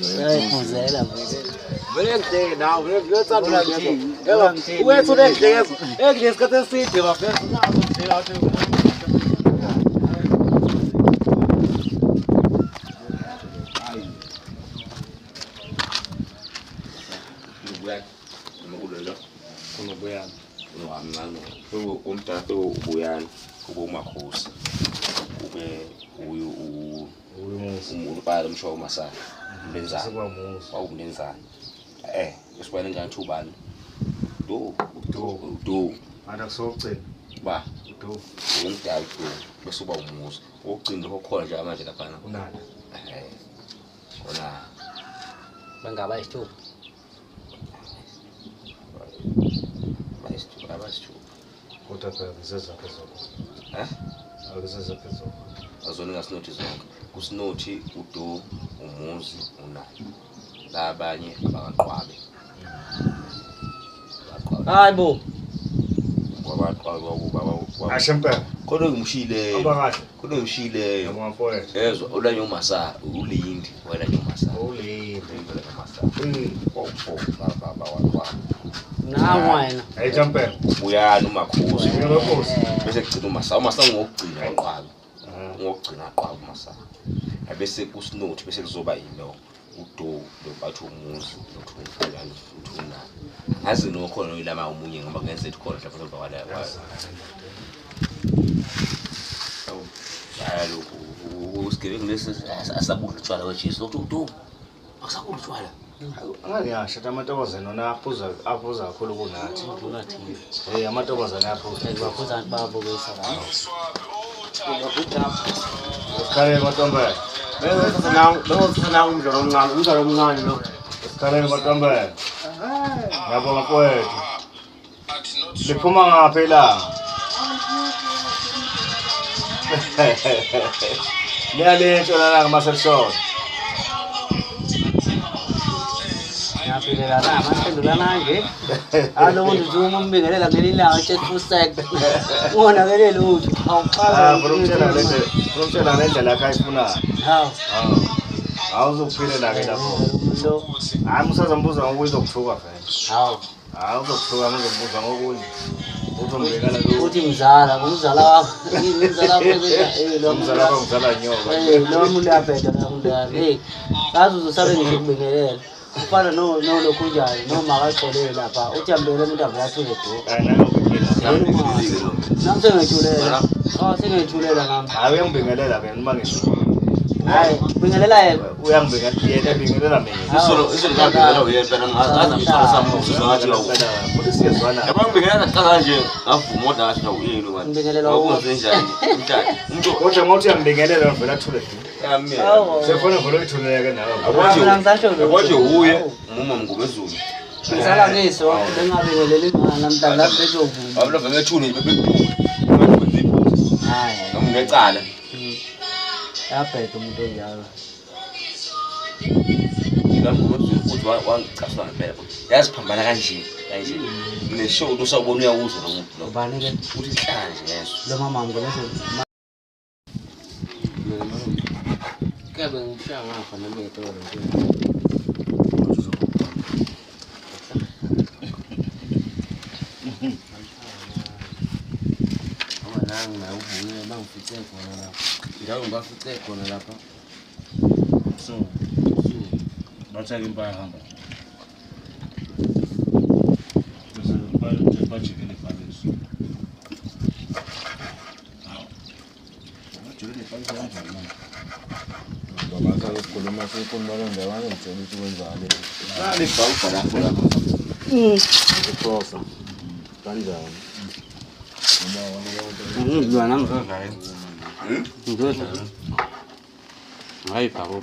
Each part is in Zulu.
Ayifuzela vele ngideke nawe vele ngiyothatha yebo wethu nekudleke isikhathi eside bafethu nazo ngidlela athi umntana ubuyana kube umakhosi kube umuntu bala umshoyo masana mbenzana wawumbenzana usibane njani thubani do ana kusogcina ba do umdala do bese uba umuzi ogcina lokho nje manje lapha unana ona bangaba isithupha kodwa phela zezakhe zonke akusezakhe zonke azona ngasinothi zonke kusinothi udo umuzi unana labanye abaqhwabe hayibo kwabaqhwabe kwaba ashempe kodwa ngimshile abakahle kodwa ngimshile yamafowethu ezwa ulanye umasa ulindi wena nje umasa ulindi umasa baba wakwa nawena ayijampe uyana umakhosi umakhosi bese kugcina umasa ngokugcina aqhwabe ngokugcina aqhwabe umasa bese kusinothi bese kuzoba yilo udo lobathu umuzi nothunjani uthuna ngazi nokhona ilama umunye ngoba ngenze khona lapho soba wala lokhu usigebengu lesi asabudla utshwala weJesu lokhu udo asabudla utshwala angiyasho amantombazane nona aphuza kakhulu kunathi amantombazane baphuza babukisa usikhalele matombe Bengosana umdlalo omncane lo. usikhalele matombe ngiyabonga mfowethu liphuma ngaphi la liyalento lana ngamaselshon yaphilela la masendulana nje alo ndizuma umbingelela ngelilanga chefusek ungonakele lutho awuqala Promshela nendlela akayifunayo hawo awuzokuphilela ke lapho hayi musazambuza ngokuyizo kuthuka vele hawo uzokuthuka muzombuza ngokunye uzombekala lo uthi mzala ngumzala wakho ngumzala wakho umzala wakho ngizala nyoka lo muntu uyabheda ngakundala kazi uzosabe ngikubingelela ufana lokhu njani noma akagcolele lapha uthi ambele umuntu avathule do hayi nayo uphila namsengethulela sengethulela nami hayi uyangibingelela mina uma ngisho hayi bingelela yena uyangibingelela bingelela mina isolo ngabela uyempela ngaza ngishaya samuzi ngathi futhi siyezwana yabangibingelela qala nje ngavuma kodwa ngathi uyini manje bingelela wakwenze njani umntana umuntu kodwa ngokuthi uyangibingelela vele athule yami sefona vele uyithuleke nawe akwathi uye umama ngubezulu ngizala ngeso bengabingeleli ngana mntana bezovuma abula vele ethuni bebekubuka manje kwenziphutha hayi noma ngecala yabheka umuntu onjalo ngizamuzulu futhi wangicaswa ngempela yaziphambana kanje neshow usawubona uyawuzwa lo muntu lo ubani ke uthi inhlanje yeso lo mama ngibese Kebe ngishaya ngapha nami etoro nje. Abananga na uvuye bangifithe khona lapha. Njalo ngibafithe khona lapha. So bathaka impaya hamba. Bese bajikele phansi. Bajikele phansi kanjani? Baba kukhuluma sikhuluma kanjani ngicela ukuthi kwenzani. Nali bawuba lapho lapho. Ukuxoxa. Kanjani? ngizwana ngizodlala ngizodlala hayi babo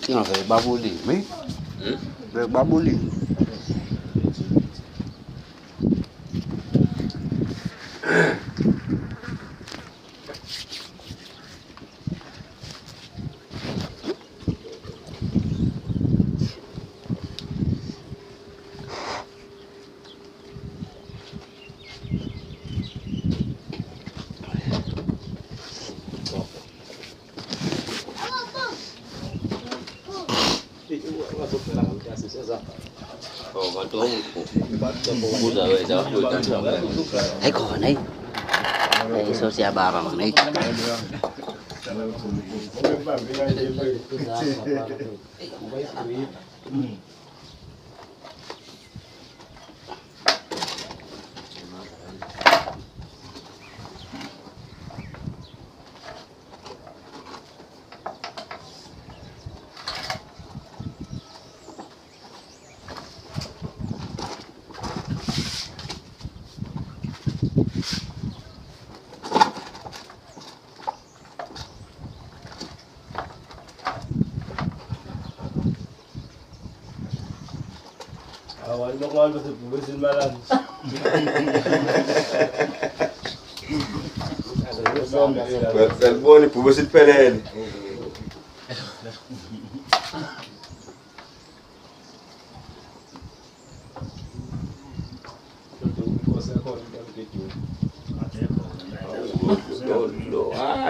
Ingavele babulimi. Babulimi. Thấy còn đấy. Đây số xe bà bằng đấy. Awal bakal betul betul malam. Selboni pubesit pelele.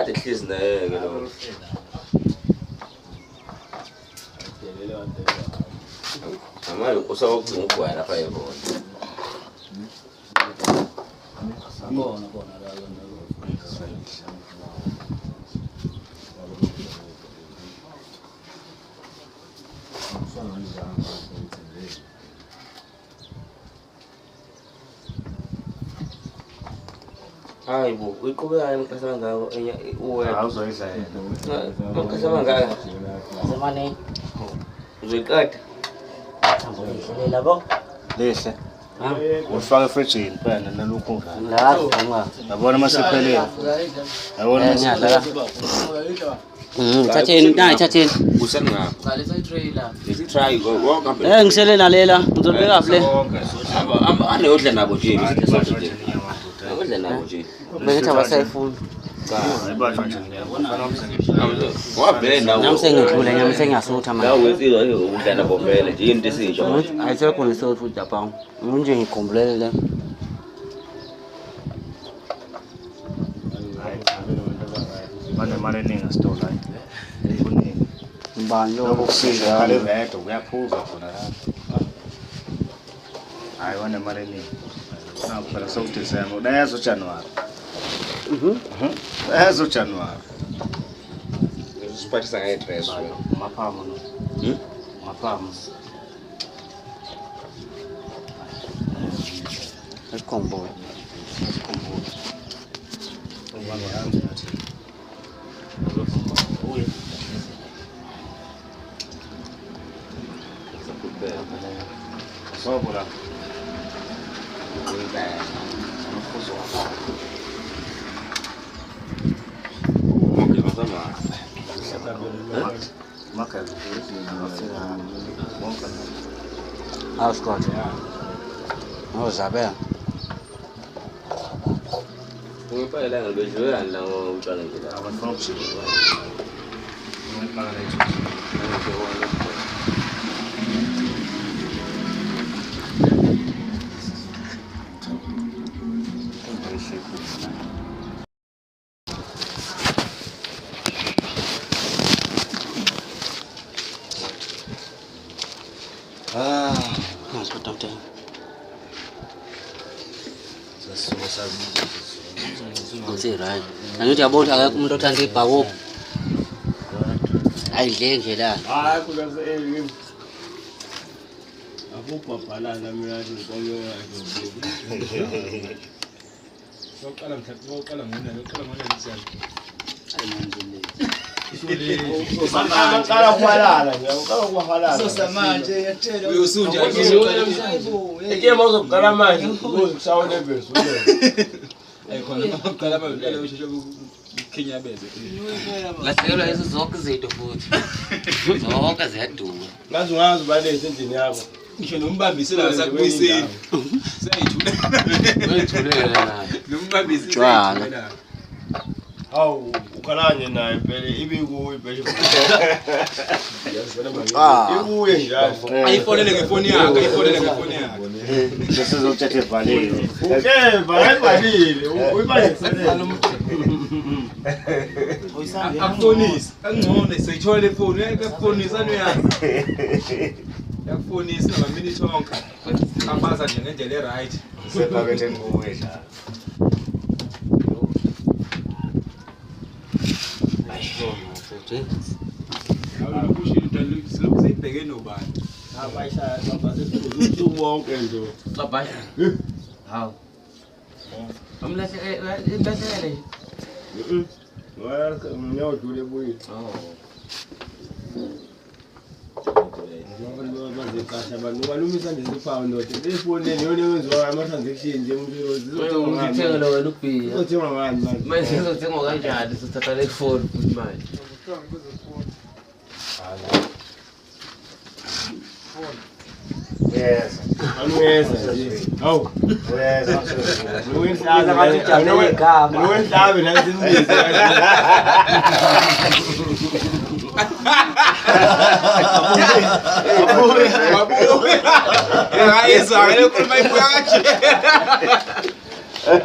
Athlist naye ke lo. Amalo usawugcina ugwala lapha yebona. Hayi bo, uyiqhubekayo emkhathana ngawo uwena. Awuzoyidla yena. Emkhathana ngawo. Semane. Uzoyiqeda. Ngihlelela bo. Lehle. Ufaka efrijini phela nalokhu ngani. Ngazi ngwa. Yabona masiphelele. Yabona Ngiyadla. Thatheni, nayi thatheni. Usani ngapha. Ngalesa trailer. Lesi try wonke hamba. Ngisele nalela, ngizobeka vle. Hamba anodla nabo nje isikhathi nje. Udla nabo nje. Bekithi abasayifuni. Ayibashwa nje ngiyabona. Wabhele nawo. Nyamsengidlule, nyamsengiyasutha manje. Lawo wesizwa nje udla nabo vele nje into esisho manje. Ayisekho ngesoul food lapha. Nje ngikhumbulele le. Mane mane ninga store line. Kuningi. Mbani lo. Ukusiza ngale redo kuyaphuza khona lapha. Hayi wane mane ningi. Phela so December, uyazo January. Uyazo January. Usiphathisa ngeDress wena. Maphamo no. Maphamo. Esikhombo. Sobra. Ausgott. Oh, Isabel. Ngipela ngibejwe la utshana nje la. Abafuna ukushika. Ngimaqala lethu. Mas betul. Masih right. Anu dia boleh agak menurut nanti bau. Aile nje la. Hayi kulase elimi. Akubhabhala nami yathi ngomyo yakhe. Soqala mthatha soqala ngona soqala ngona lisana. Hayi manje le. Uqala ukuhalala nje, uqala ukuhalala. Sosamanje yatshela Uyosunja eke mawuzoqala manje, uzokushawona ebhezu. ayikhona ukuqala manje usheshe Kenya beze. Lahlelwa izo zonke izinto futhi. Zonke ziyaduma. Ngazi balezi endlini yakho. Ngisho nombambisi la sakubuyiseni. Sayithule. Uyithulele naye. Nombambisi Tshwala. Hawu ukhalanye naye phela ibikuwe ibheshe. Ibuye njalo. Ayifonele ngefoni yakhe, ayifonele ngefoni yakhe. Bese uzothatha evalile. Bayivalile. Uyibalekisele. Akufonisi, angcono siyithola ifoni, akufonisa noyazi. Yakufonisa ngama-minute onke. Khambaza nje ngendlela e-right. Sephakethe nguwe njalo. Awulokushilo silokhu siyibheke nobani. Abayishaya babase usuku wonke nje. Xabasha. Hawu. Umlahlele. Ngiyodlula ebuye. Balumisa nje sifawo ndoda. Efonini yona yenziwa ama-transaction nje umuntu Ngithengele wena ubhiya. uzothenga ngani manje? Manje sizothengwa kanjani sithatha le phone futhi manje. Yes. Anweza nje. Hawu. Yes. Nowenhlabe nasimbize. Ngayizwa le khuluma ibuya kanje.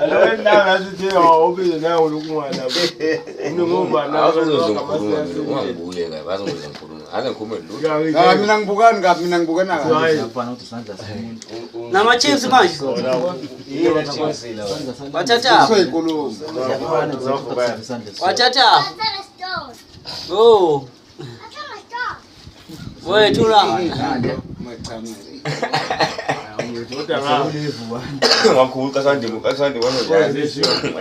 Nowenhlabe nasithi ubize nawe lokungwana. Unngoba nawe Ungangibuye kabi, bazongizwa ngikhuluma. Aze ngikhulume lutho. Hayi mina ngibukani kabi mina ngibukana kabi Ngapha uthi sandla somuntu. Nama chips manje. Yile chimsila. Wathatha. soyinkulumo Wathatha. Oh. Wethu la. Wakhulu kasandi wona njalo.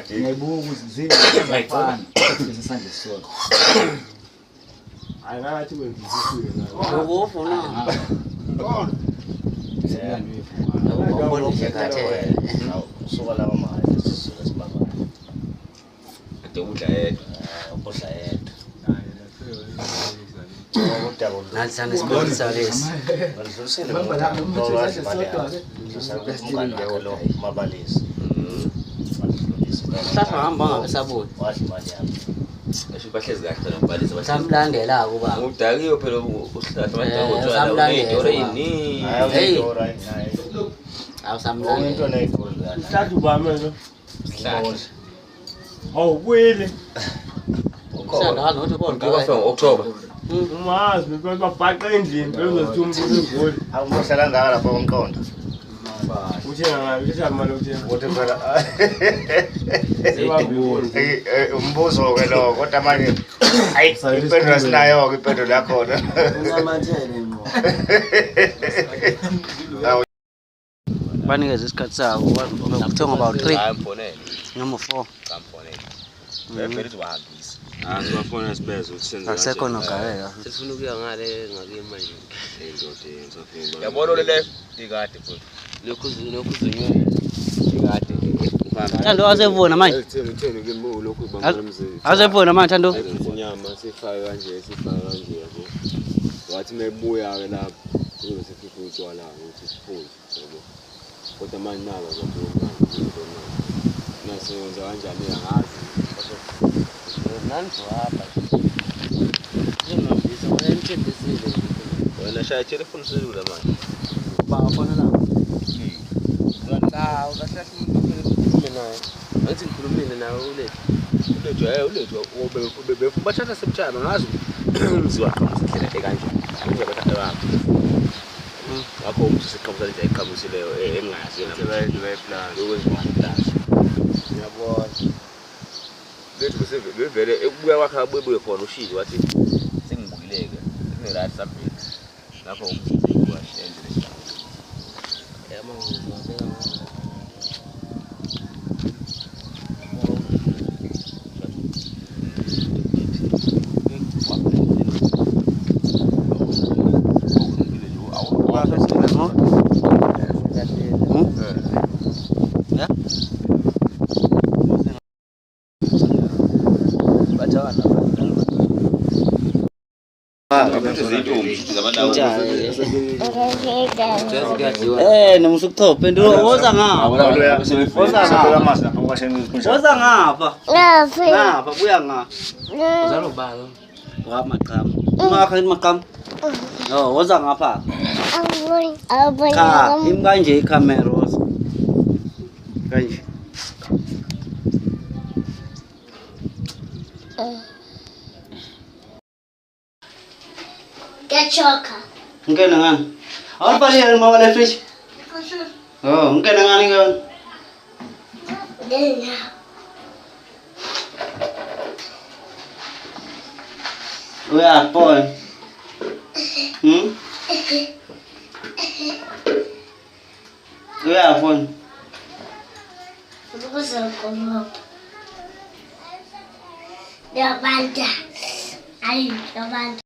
Ngiyayibuka ukuthi zingafana bese sandla sisodwa. hayi ngathi wenzisiswe nawe. Ngokufuna. Ngokubona nje khathe. Suka laba manje sisuka sibaba. Ade udla yedwa. Ukudla yedwa. Nathi sibonisa lesi. Ngidlulisele ngolwazi imali yakho. Ngidlulisele lo mabalisi. Sasa hamba ngabe sabuya. Wathi imali yakho. Ngisho bahlezi kahle nombalisi Samlandela kuba. Udakiwe phela uhlahla amadoko samlandela. utshwala yini. Hayi. Awusamlandela. Into neyikhulu kahle. Mhlathu bamelo. Sihlahla. Awubuyile. Sanda nothi kodwa. Ngifika ngo-October. Umazi because babhaqa endlini bezozithuma ubuzivuli. Awumuhle kangaka lapha komqondo. Uthenga ngayo uthatha imali uthenga. Ukuthi phela umbuzo ke lo kodwa manje hayi impendulo sinayo ke impendulo yakhona. Unamathele ngo. Banikeza isikhathi sabo ukuthenga about 3 Ngamfonela. noma 4. Ngamfonela. Vele uzobahambisa. ngibafona sibezo ukusenza Akusekho nogareka. Sifuna ukuya ngale ngake manje. indoda yenza Yabona le ikade futhi. Lokhu zinyoni. Ikade. Thando asevuna manje. ngitheni ke mbu lokhu bangela mzee Asevuna manje Thando. inyama sifaka kanje yabo wathi mebuya ke lapha kuze sifike utshwala ukuthi siphuze yabo kodwa manje naba ngabona nasenza kanjani angazi Nani hapa. Ngizobisa wena nithembisile. Wena shaya telefoni selula manje. Bafona la. La ukahlahla umuntu ukhulume naye. Ngathi ngikhulumile nawe Ulethu bebathatha semtshana ngazi umziwa qhamusikela ekanje. Ngizobe bathatha lapha. Akho umuntu siqhamusa nje iqhamusileyo engazi yena. plan Lokwenza plan. Yabona. Lethu bese vele ekubuya kwakhe abuye khona ushilo wathi sengibukileke. Ngirathi sabhili. Lapho umuntu washende lesihlangu. Nemusukuchophe ndio woza ngapha. Woza ngapha. Ngapha buya ngapha. Uzalo balo. Maqam. Ungakha maqam. Oh, woza ngapha. Cha, imkanje icamera woza. Kanje. Kechoka. Ngena ngani? Awubhalile mama le fish. Oh, ngena ngani ngani? Dena. Uya boy. Uya boy. Bukuza komo. Ya banda. Ai, ya banda.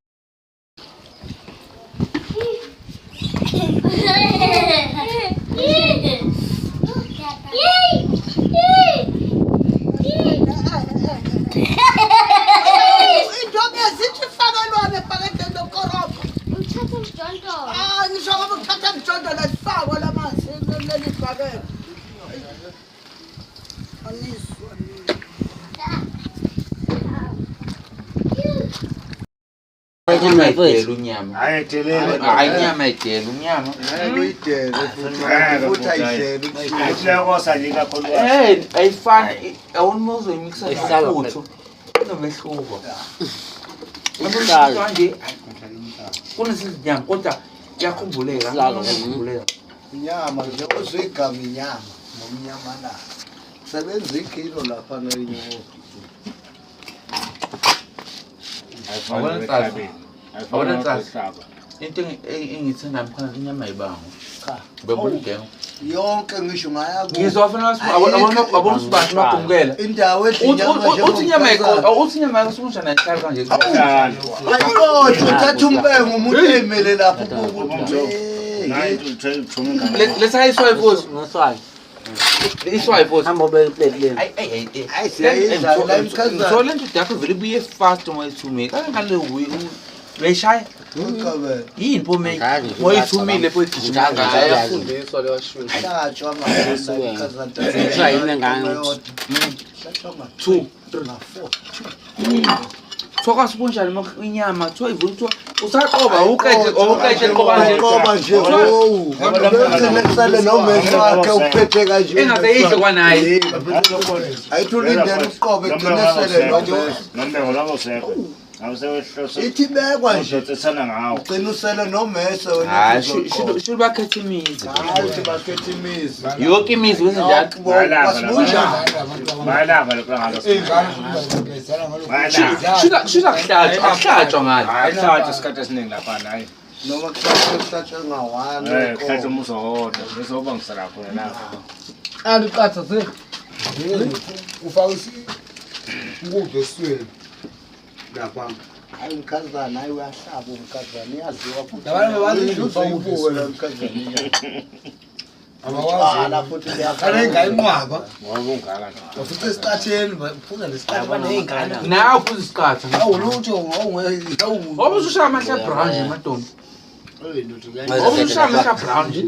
Ayifani awunozo imixa kakhulu kunomehluko manje kunesinyama kodwa yakhumbuleka yakhumbuleka inyama njengozoyigama inyama nomnyama la sebenza ikilo lapha ngelinye into engithanda mkhona inyama yibango bebulugeng yonke ngisho ngizofuna abona usibani magumkela indawo uthi inyama yikho uthi inyama yakho sunjani enhlalo kanje uthatha umbengo umuntu emele lapho let's say soy futhi Ngoswayi. iswayi futhi Hamba beplate le. so lento yakho vele buye fast uma ithumile kangale uyishaya yini pomeki moyithumile futhi gijima Ayafundiswa leyo shuni. hlatshwa two Thoka sibonjani inyama thoyi vuthwa usaqoba uqede qoba nje kusele nomehlo wakhe uphethe kanje engazeyidle kwanaye ayithulindele uqobe egcinesele nombengo labo sekho awusewehloso ithi bekwa nje uzothethana ngawo ugcina usele nomehlo hayi shulu bakhetha imizi hayi bakhetha imizi yonke imizi bese njalo bayalamba lokho ngalo shula kuhlatshwa ngalo ayihlatshwa isikhathi esiningi lapha hayi noma kuhlatshwa ngawana kuhlatshwa umuso wodwa bese uba ngisala khona lapha aliqatha se ufaka ukudla esweni lapha hayi umkhazana hayi uyahlaba umkhazana iyaziwa futhi abantu bazi ubuke la umkhazana abawazi futhi kana ingayinqwaba ngoba ungaka futhi esiqatheni baphuza lesikhathi baneyingane nawo phuza isikhathi awulutho ngoba usushaya amahla brown nje madonna ngoba usushaya amahla brown nje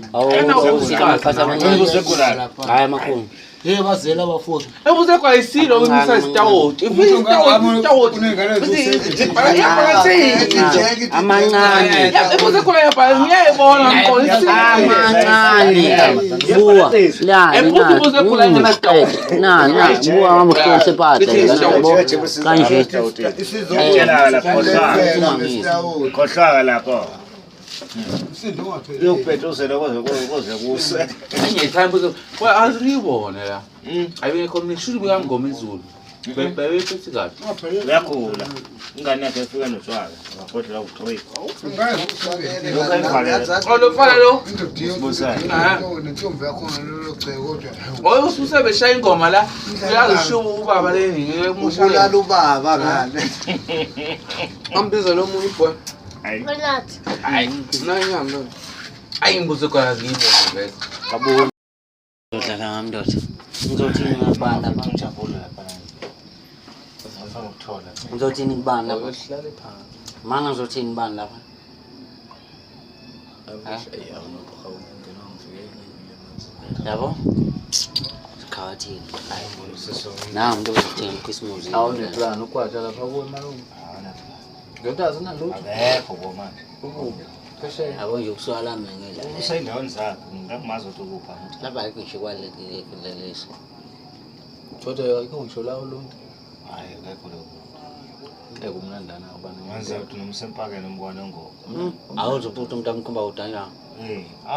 Hayi makhulu. hey bazela abafuthi ebuze kwa isilo umisa isitawoti isitawoti Amancane. ebuze kwa yaba ngiyayibona mkolisi Amancane. Buwa. ebuze kula inyama sitawoti Na buwa ngamkhulu sepate. Kanje. isizokutshela lapho khohlaka lapho yokuphethuselwa koze kuse ngiyithanda ukuthi kwa azibone la ayibe khona shulu buyangoma izulu bebephethi kahle uyakhula ingane yakhe efika notshwala ngakhohlwa ukuthoyi olofana lo nentombi yakhona lelo ceko kodwa oyo ususe beshaya ingoma la uyazisho ubaba leni ubulala ubaba ngale Ambiza lo muntu boy. hayi Nanyama lo. ayimbuze kwa ngiyibona vese Kabona. Udlala ngamndoda. Ngizothi ngiyabanda ngijabula lapha. Uzothini kubani lapha? Mana uzothini kubani lapha? Yabo? Sikhawathini. Nawu umuntu uzothenga uChristmas. Awuneplan ukwatsha lapha kuwe malume. Ngentazi nalutho. Akekho bo manje. Phesheya. Yabo nje ukuswala mengela. Usayindaweni zakho ngakumazi ukuthi ukupha manje. Lapha ayikho ngisho kwalelesi. Kodwa ayikho ngisho la uluntu. Hayi akekho lokho. Kumnandana abantu. Manje uthi nomsempakeni umbone ngo. Awuzophuta umuntu amkhomba udanya.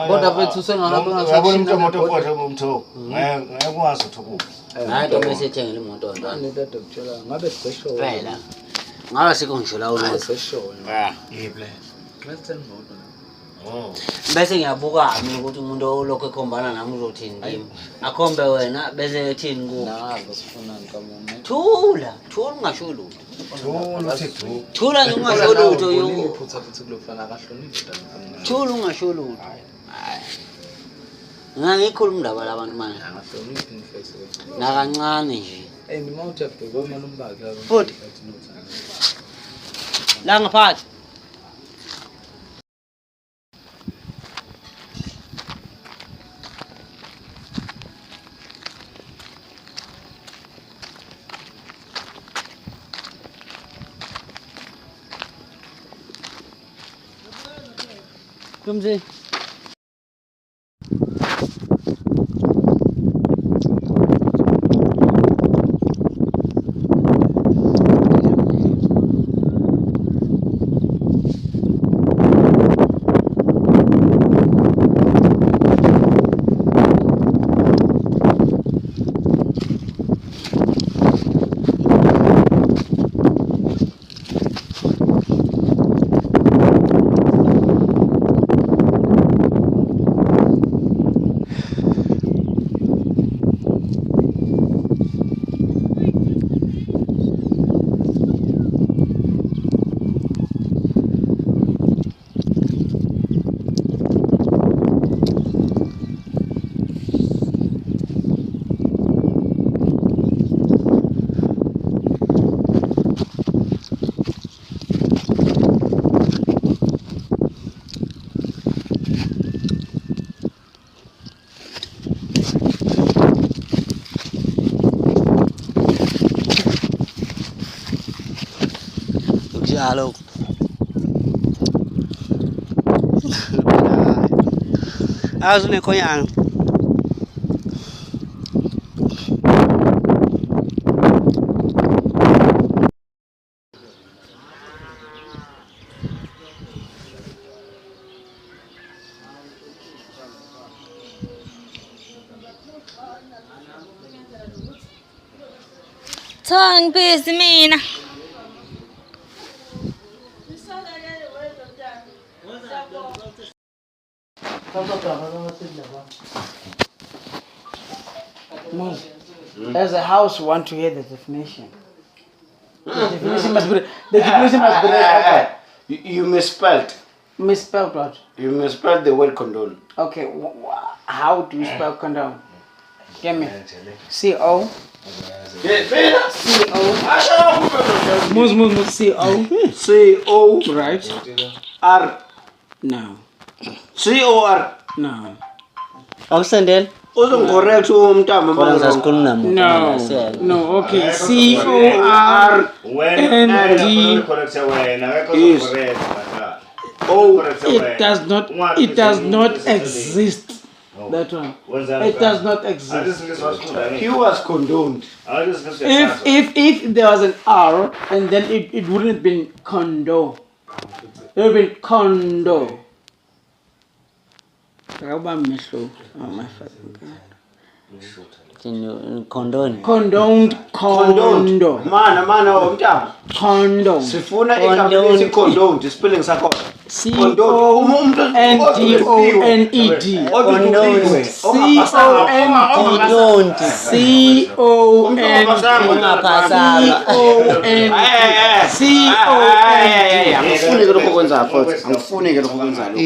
Kodwa bethu sengahamba ngathi yabona umuntu omoto kodwa umtho. Ngeke ukwazi ukuthi ukupha. Hayi nto mase ethengele imoto ntwana. Nento kutshela ngabe sesho. Phela. Ngala sikho ngisho la uluntu. Sesho. Yiplan. Let's moto. Bese ngiyabuka mina ukuthi umuntu olokho ekhombana nami uzothini kimi. Akhombe wena bese ethini ku. Nazo sifuna nkamuntu. Thula ungasho lutho. Thula nje ungasho lutho yo. Iphutha futhi kulofana kahloniphi ndaba. Thula ungasho lutho. Ngikhuluma indaba labantu manje. Angahloniphi infection. Nakancane nje. Nima uthi abhekoma lombaka lapha. Futhi. La ngaphathi. Kumzi. Hello. How's it going? Tongue busy mina. As a house, we want to hear the definition. The definition must be. The definition must be read. Okay. You misspelled. Misspelled what? You misspelled the word condone. Okay. How do you spell condone? Give me. C-O. C-O. C-O. C-O. Right. R. No. C-O-R. No. Awusendele. Uzongcorrect umntamba No. No. Okay. C-O-R-N-D. It does not exist. That one. It does not exist. He was condoned. If there was an R and then it wouldn't have been condo. It would have been condo. Condoned. Condoned. Condo. Mana umntamba. Condo. Sifuna igama condoned spelling sakho. C-O-N-D-O-N-E-D. C-O-N-D. C-O-N-D. Angifuni ke lokho kwenza futhi. Angifuni ke lokho kwenza lokho.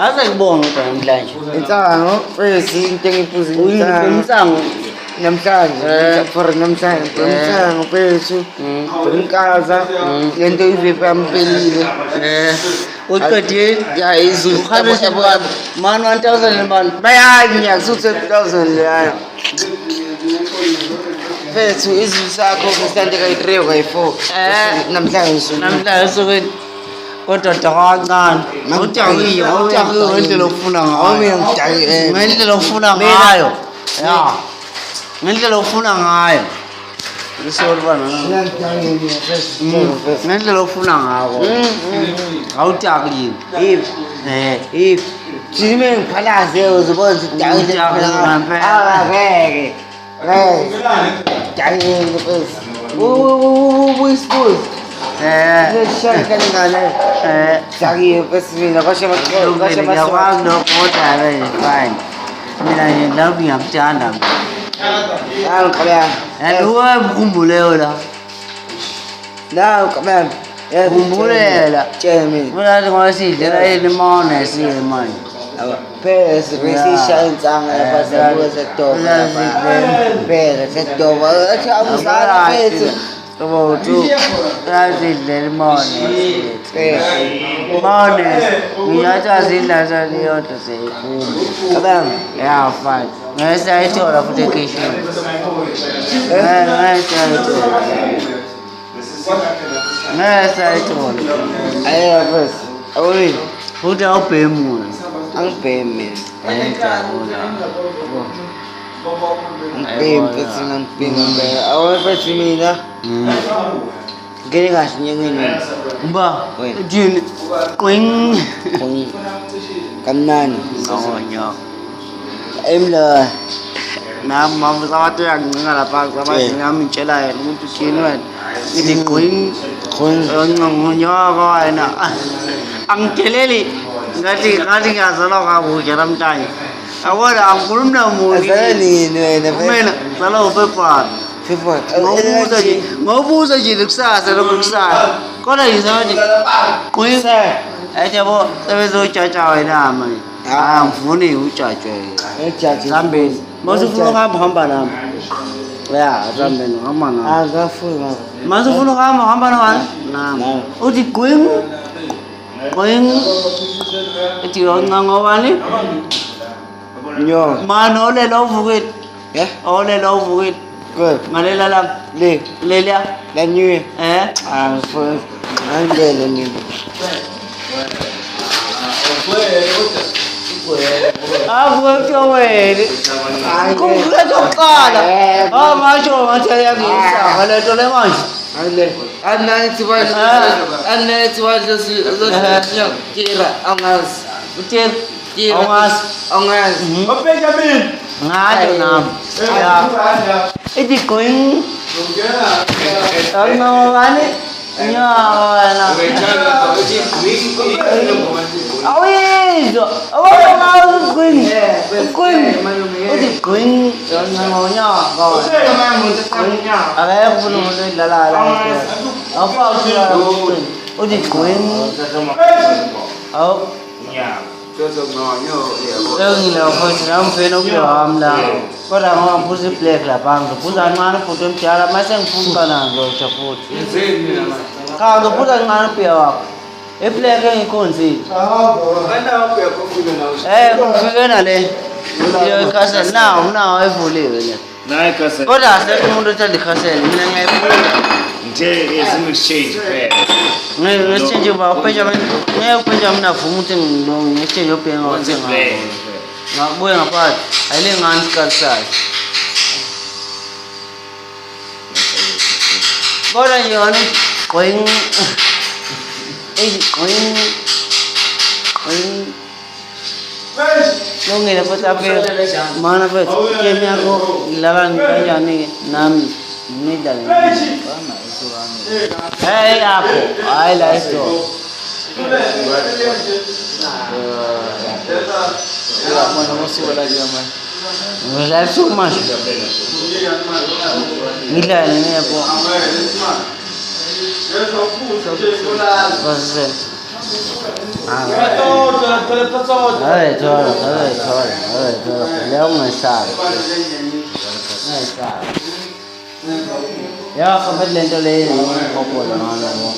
Asa ngibonga kodwa namhlanje. Insango, mfethu into engiphuza Uyinsango. namhlanje for namhlanje insango mfethu ngikaza lento ivipi yampelile Uqedile ya izulu ukhamisha man 1000 man. bayanya kusuthi 2000 leya mfethu izulu sakho kusandeka i3 okayi4 namhlanje Namhlanje sokuthi kodwa kancane. Awujakiwe ngendlela ofuna ngayo. Ngendlela ofuna ngayo. Ya. Ngendlela ofuna ngayo. Ngisolibana. Ngendlela ofuna ngako. Awujakiwe. if jime ngiphalaze uzibona ukuthi akeke jayini mfethu uyisibuzi Shaka kaningane Jagi pesmina kwasha makho kwasha ngiyakwazi lokho kodwa fine. Mina ngilaphi ngiyakuthanda. Ngikhala Ukhumbuleo la. la kabam Khumbulela. Tsheme Mina ngosidlela elimone siye manje. phela sisisha insanga lapha sabuya sedoba phela sedoba athi abusala phethu About two, that's it, little morning. Morning, we are just in as a little to say, yeah, fine. Yes, I told of vacation. Yes, I told. I have us. Oh, who don't pay more? Ang payment. Payment kasi ng payment. Awal pa si Mina. Gini kasi niya ngayon. Ba? Jin. Queen. Kanan. Oo niya. Emla. Na mama sama tu yang ngalapag sama namin cela ya. Umuntu kinuan. Ini queen. Ngongnya ko ay na. Ang keleli. Ngati nga salo ka bu jaram tay. Awala ang kulum na mo. Asali ni na. Mena salo pepa. Pepa. Ngobuza nje kusasa lokusasa. Kodwa yizani. Kuyisa. Ayabo sebezo chacha wena manje. Ngifuni uchatshwe. Zambeni. Masufuna hamba nami. Ya, zambeni hamba nami. Akafuna. Masufuna hamba nami. Uthi gwing. Gwing. Uthi ngangobani? Nyo. Mano le lovukit. Yeah. Ole lovukit. Good. Ngalela lang. Lelia. La nuit. For Angela ni. Wewe. Kumbuka tokala. Macho ya ngisa. Wale tole manje. Anna tiwa kira angas. Angas. Benjamin. Ngado nam. Ya. Idi koin. Ano ani? Nya na. Awizo. Awa koin. Koin. Idi koin. Ano nya ko. Aga puno mo lala. Apa sila koin. Idi koin. Au. Lagi lah, macam feno keram lah. Korang orang pusi plek lah, bang. Pusan mana putum tiara macam pun kana go ceput. Kau tu pusan mana piawak? Plek yang ikon si. Kau na le. Dia kasar now boleh le. Naik kasar. Kau dah saya mundur cari kasar. Ni ngai boleh. Nje is an exchange fair. Ngai exchange apa penjam? Ngai penjam na fumutin dong exchange apa yang orang cakap. Nak boleh apa? Aile ngan kasar. Kau dah jalan koin. Koin. Nong ini apa tapi mana apa? Kami aku lawan kerja ni nam ni jalan. Aku, I like to. We like so much. Gila ni apa? Pasal Leo ngesabi. Ya kapag lento le umkhopolo ngalo.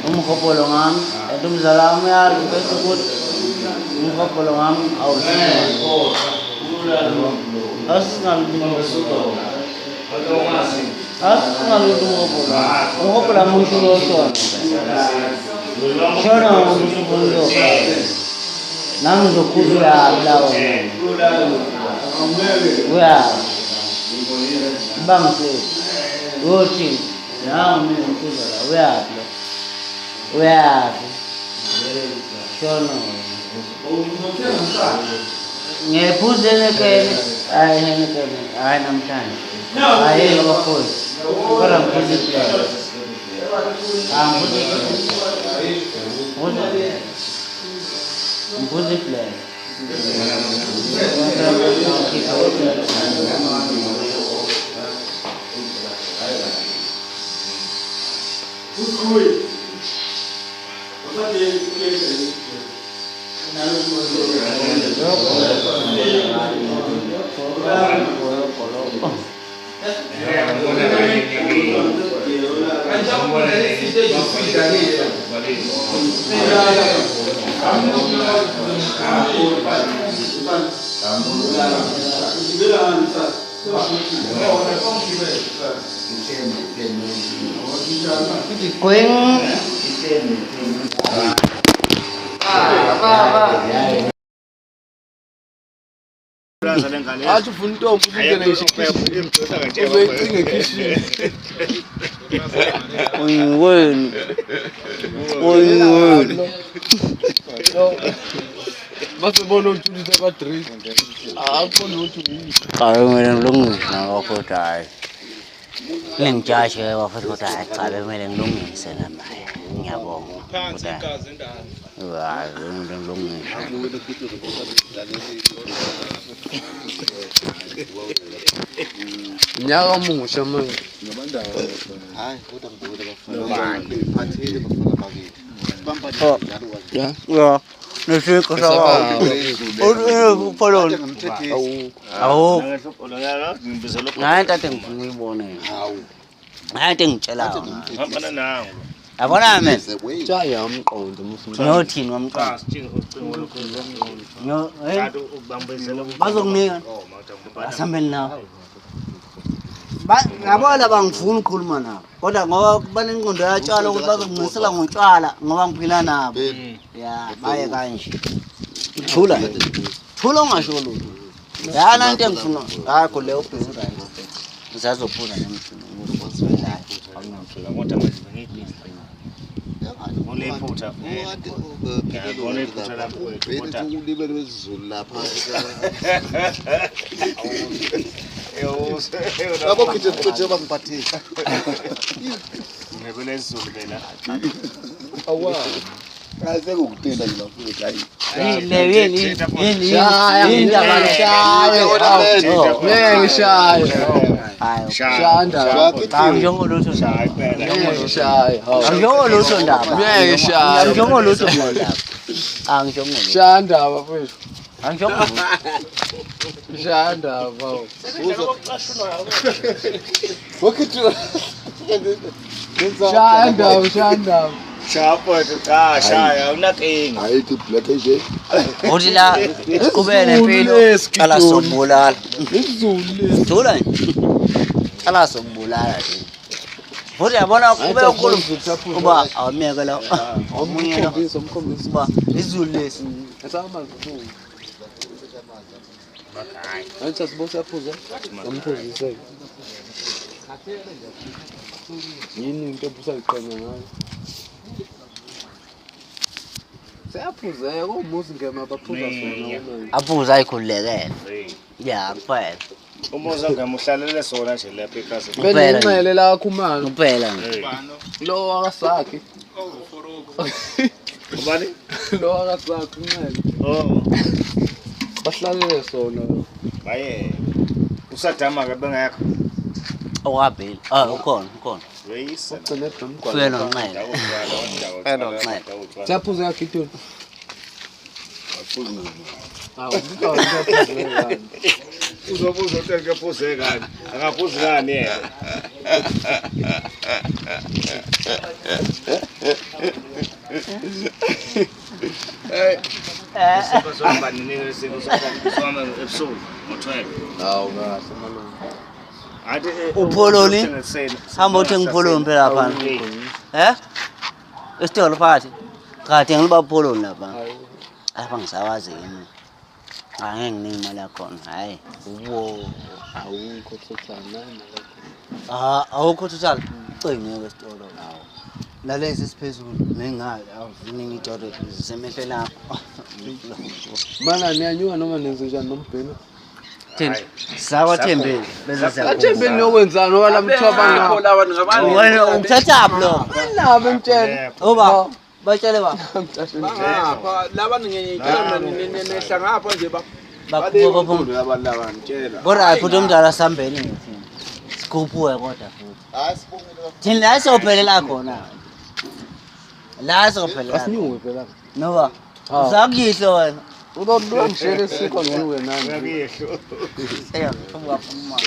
Umkhopolo ngam edum zalam ya besukut umkhopolo ngam awusin. Asnal dumusuto. Asnal dumukopolo. Umkhopolo mushulo to. Shona mushulo. Nang dokuya lawo. Wah. Bangse. Roti. Nang mikuza. Wah. Shona. Ngepuze nekene. Ai namtani. Ai lokoi. Kora mpuzi pia. Mpuzi play. Athi ufuna intombi ukungena ngishikhishini. Uzoyicinga ekhishini. Oyini. Masebona uthulisa ka-3. Akubona ukuthi uyini. Cha kumele ngilungise ngakho hayi. Lengijashe wafuthi kodwa hayi cha kumele ngilungise namaye. Ngiyabonga. Phansi igazi endala. Hayi kumele ngilungise. Nyaka musha manje. Hayi kodwa ngibona bafana baphathile bafana bakithi. Oh. Ya. Nishiko sawa. Upoloni. Awu. Hayi tate ngifuna uyibone. Hawu. Hayi tate ngitshela. Ngapana nawe. Yabona mina. Cha yamqondo umfundisi. Ngiyothini wamqondo? Ngiyo, bazokunika. Asambeni nawe. Ngabona bangifuna ukukhuluma nabo. Kodwa ngoba banenqondo yatshalo ukuthi bazonginisela ngotshwala ngoba ngiphila nabo. Ya, baye kanje. Thula. Thula ungasho lutho. Yana into engifuna. Akho le ubhizi right. Ngizazophula nemfundo ngokuswelayo. Awunamthula kodwa manje ngiyibhizi. Unephutha. Ngiyabona iphutha lapho kodwa ulibele wesizulu lapha. Labo kithe kutshe bangiphathisa. Ngibele isizulu phela. Awa. Kaze ukutenda nje lapho hayi. Yini Shanda. Angijongolutho Hayi phela. angijongolutho ndaba. Angijongolutho ndaba. Shanda bafethu. Angijongolutho. Shanda bawo. Shanda. Chapo shaya unakinga. Hayi ke black nje. Uthi la kube nempilo qala sobulala. Isizulu. Thula nje. Qala sobulala nje. Futhi yabona kube unkulu kuba awamiyeke la. Omunye lo. Umkhombisa. Ba izulu lesi. Esamanzi futhi. Antsha sibosa phuza. Umphuzise. Yini into obusayiqhenya ngayo? Seyaphuzeka umuzi ngema baphuza sona uma. Aphuza ayikhulekele. Ya kuphela. Umuza ngemuhlalele sona nje lapha ekhaya. Bele inxele la khumana. Kuphela nje. Lo wakasakhe. Ubani? Lo wakasakhe inxele. Oh. Bahlalele sona. Baye. Usadama ke bengekho. Owabheli. Ukhona. Weyisa. Ufuyena uNxele. Saphuza yakhe itoni. Uzobuza ukuthi ngephuze ngani? Akaphuzi ngani yena? Soba nini soba episode ngo-12. Hawu ngasemalungu. Ade Upholoni. Hamba uthenga upholoni phela lapha. Esitolo phakathi. Kade ngiba upholoni lapha. Apha ngisawazi yini. Angeke nginike imali yakhona. Hayi. Awukho total Awukho total. Cingeke esitolo nawo. Lalezi siphezulu nengayo awuziningi itoro zisemehlweni lapho. Mana niyanyuka noma nenze njani nombheno? Thina sakwaThembeni bese Thembeni yokwenzana ngoba lamthwaba ngakho. Wena umthatha lo. Nabo emtshela. Oba batshele ba. Ngapha labantu ngiyitshela nehla ngapha nje Bakhupha abantu laba ngitshela. Kodwa futhi umdala sambeni ngithini. Sikhuphuwe kodwa futhi. Hayi sibongile. Thina la sophelela khona. La sophelela. Asinyuke phela. Noba. Usakuyihlo wena. Udodwa ngishele sikho ngiwe nani. Ngiyehlo. Ungaphuma.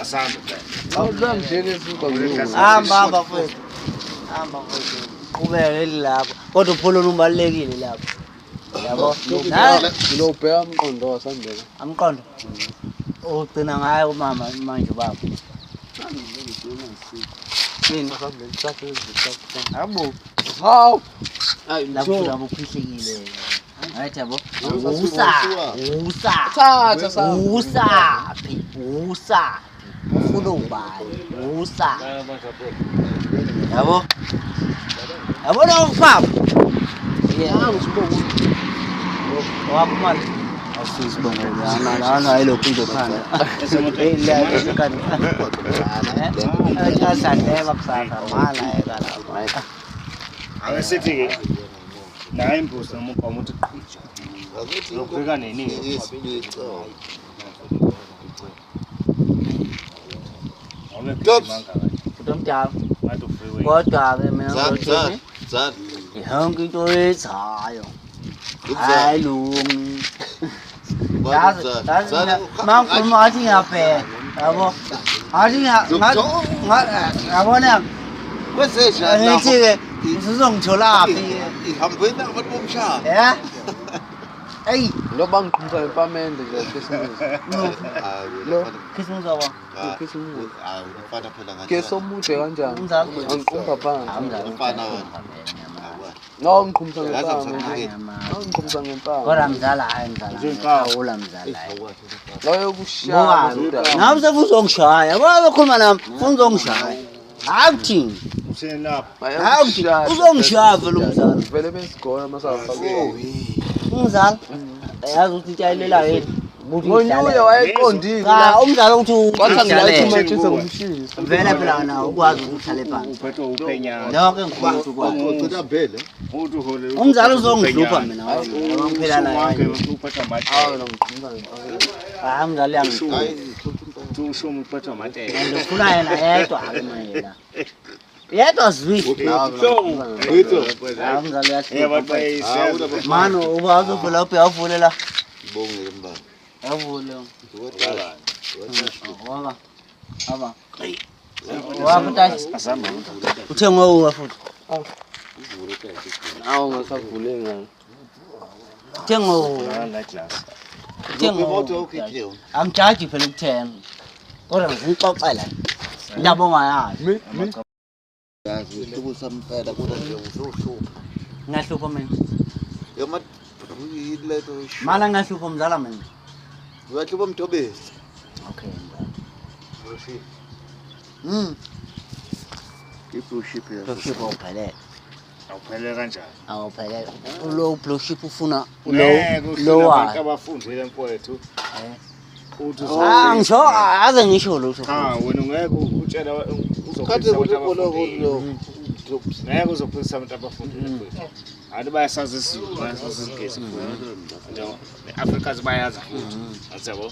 Asambe phela. Udodwa ngishele sikho ngiwe. Hamba futhi. Hamba futhi. Ubeke lapho. Kodwa upholoni ubalekile lapho. Yabo. Lo ubheka umqondo wasandela. Amqondo. Ugcina ngayo umama manje baba. Yini Asambe isakhe ezithathu. abo Hawu. lapho labo khishekile. Hayi yabo. Usa. Ufuna ubani? Usa. Yabo. Yabo lo mfam. Waphuma asizibonga lana ilo kuzo khanda. Esemoto esikani. Asandeva kusasa mala ekala. Awesithi ke la imbuzi nomuka umuntu qhutshwa. Lokubeka nini? Utomdala. Kodwa ke mina ngothini? Yonke into ezayo. Hayi lungi. Mangkhuluma ngathi ngiyabheka. Yabo. Athi ngabona Kwesesha ngithi-ke usuzongitholaphi ihambweni abantu bomshado. Eyi Lo bangiqhumisa ngempamende nje kesimisi. lo khisimusi wabo. Hayi umfana phela ngathi. Kesomude kanjani? Umzala. Angiqhumba phansi. Umfana wena. No ngiqhumisa ngempamende. Ngiqhumisa ngempamende. Kodwa mzala hayi mzala. Awula mzala. Loyo kushaya. Nami sekuzongishaya. Ngoba bekhuluma nami uzongishaya. Akuthini? Uzongishaya vele umzala. Vele besigona masafaka. Umzala. Yazi ukuthi itshayelela yini? Ngonyuye wayeqondile. Umzala uthi kwathi ngilathi machisa ngomshini. Vele phela nawo ukwazi ukuhlale phansi. Uphethwe uphenyana. Lonke ngikwazi ukwazi. Ucitha phela. Uthi uhole. Umzala uzongihlupha mina. Ngiphela naye. Uphethwe amathela. Hawu ngimqhumisa ngempamende. Umzala yami. Usho uphethwe amathela. Ngifuna yena yedwa ke manje. Yedwa zwi. Umzala yathi. Mano uba uzovela uphi avule la. Ngibongile mbala. Avule. Ngiyaqala. Aba. Waputashi. Uthengwe uwa futhi. Awu ngasavule ngani. Uthengwe uwa. Uthengwe Imoto uwa. Angijaji phela ukuthenga. Kodwa ngixoxela. Ngiyabonga yazi. Yazi uhlupho sampela kodwa nje uzohlupha. Ngahlupha mina. Yoma yiletho. Mala ngahlupha umzala mina. Uyahlupha mthobezi. Okay. Ibuship yazo. Blowship awuphelele. Awuphelele kanjani? Awuphelele. Lo blowship ufuna lo wayo. Abafundile mfowethu. Uthi ngisho aze ngisho lutho. Wena ungeke utshela Kade kuloko ngeke uzophisa abantu abafundile mfowethu. Hayi bayasazi isizulu, bayasazi isigesi mfowethu. Njengoba neAfrikaans bayazi futhi. Yabo.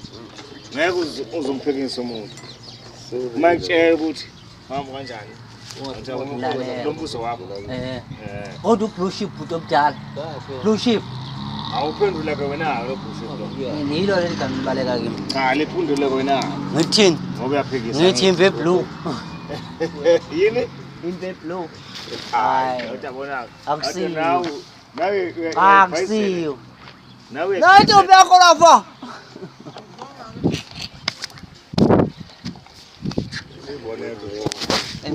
Ngeke uzomphekisa umuntu. Manje ukuthi hamba kanjani? Lo mbuzo wakho. Kodwa blue ship utomdala. Blue ship. Awuphendula ke wena lo blue ship lo. Yilo leligambaleka kimi. Cha liphendule wena. Ngithini? Ngoba uyaphikisa. Ngithi imve blue. Yini? Imve blue. Hayi, uyabona. Akusiyo. Nawe Akusiyo. Nawe. Nathi ubekho lapha.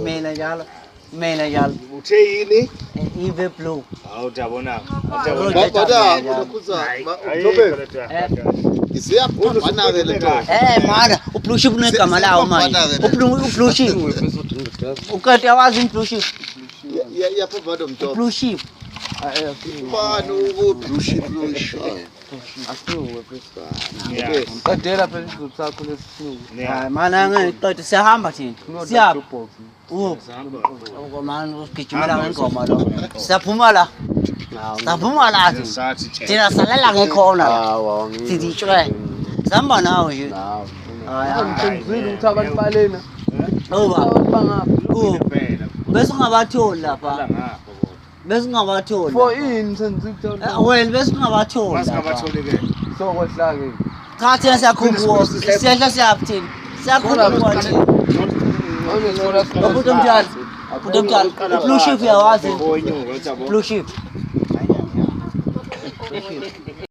Mina njalo. Mina njalo. Uthe yini? Imve blue. Awutabona. Bada unokuza. Isiyaphambana ke lento. Mana, ublue ship unegama lawo manje. Ublue ship. Ukade awazi blue ship. Yaphambana mntu. Blue ship. Bani ublue ship lo ishayo. Asiwe phela. Qedela phela isizulu sakho lesihluku. Hayi mana ngiqede siyahamba thina. Siyapha. Manje usigijimela ngengoma lo. Siyaphuma la. Siyaphuma la. Thina salela ngekhona. Hawa Sithi tshwe. Sihamba nawe nje. Hayi angizwile ukuthi abantu balena. Oba. Bangaphi? Bese ungabatholi lapha. Bese ungabatholi. For ini senze ukuthola. Well bese ungabatholi. Masikabatholi ke. So kwehla ke. Cha thina siyakhuphuka. Siyehla siyaphithini. Siyakhuphuka thina. Ubutomdala. Ubutomdala. Blue ship yawazi. Blue ship.